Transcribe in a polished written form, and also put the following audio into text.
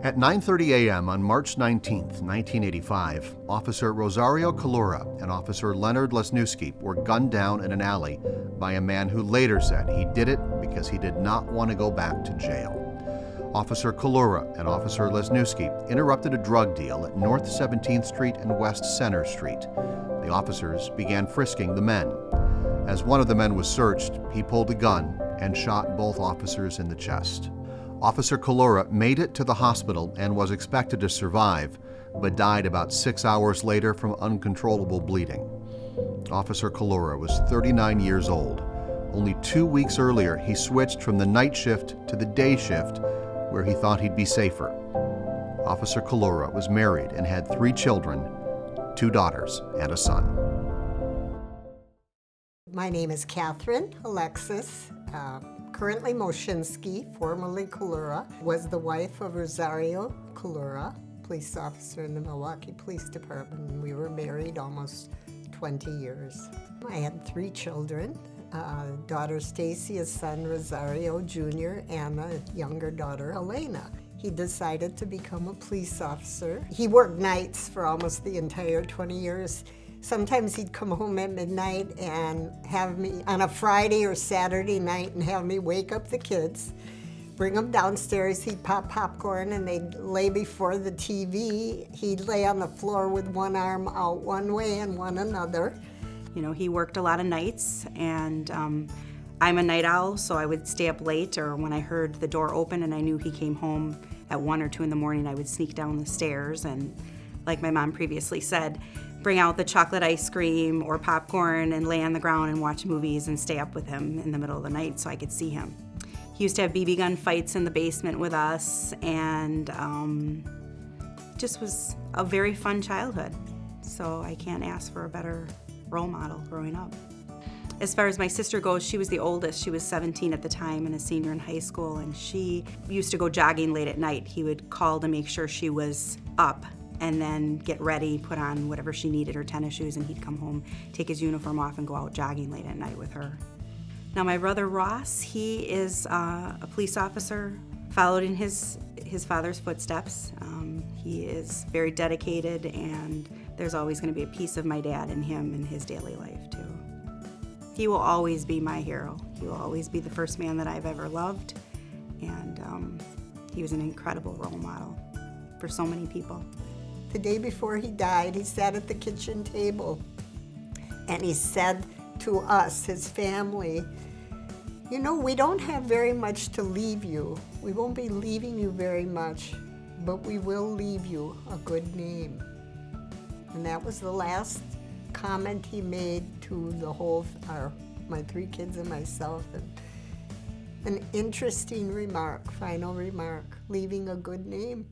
At 9:30 a.m. on March 19, 1985, Officer Rosario Collura and Officer Leonard Lesniewski were gunned down in an alley by a man who later said he did it because he did not want to go back to jail. Officer Collura and Officer Lesniewski interrupted a drug deal at North 17th Street and West Center Street. The officers began frisking the men. As one of the men was searched, he pulled a gun and shot both officers in the chest. Officer Collura made it to the hospital and was expected to survive, but died about 6 hours later from uncontrollable bleeding. Officer Collura was 39 years old. Only 2 weeks earlier, he switched from the night shift to the day shift, where he thought he'd be safer. Officer Collura was married and had 3 children, 2 daughters and a son. My name is Catherine Alexis. Currently Moshinsky, formerly Collura, was the wife of Rosario Collura, police officer in the Milwaukee Police Department. We were married almost 20 years. I had 3 children, daughter Stacy, a son Rosario Jr., and a younger daughter Elena. He decided to become a police officer. He worked nights for almost the entire 20 years. Sometimes he'd come home at midnight and have me, on a Friday or Saturday night, and have me wake up the kids, bring them downstairs. He'd pop popcorn and they'd lay before the TV. He'd lay on the floor with one arm out one way and one another. You know, he worked a lot of nights, and I'm a night owl, so I would stay up late, or when I heard the door open and I knew he came home at 1 or 2 in the morning, I would sneak down the stairs and, like my mom previously said, bring out the chocolate ice cream or popcorn and lay on the ground and watch movies and stay up with him in the middle of the night so I could see him. He used to have BB gun fights in the basement with us, and just was a very fun childhood. So I can't ask for a better role model growing up. As far as my sister goes, she was the oldest. She was 17 at the time and a senior in high school, and she used to go jogging late at night. He would call to make sure she was up and then get ready, put on whatever she needed, her tennis shoes, and he'd come home, take his uniform off, and go out jogging late at night with her. Now my brother Ross, he is a police officer, followed in his father's footsteps. He is very dedicated, and there's always going to be a piece of my dad in him in his daily life too. He will always be my hero. He will always be the first man that I've ever loved, and he was an incredible role model for so many people. The day before he died, he sat at the kitchen table and he said to us, his family, you know, we don't have very much to leave you. We won't be leaving you very much, but we will leave you a good name. And that was the last comment he made to the whole, my 3 kids and myself. And an interesting remark, final remark, leaving a good name.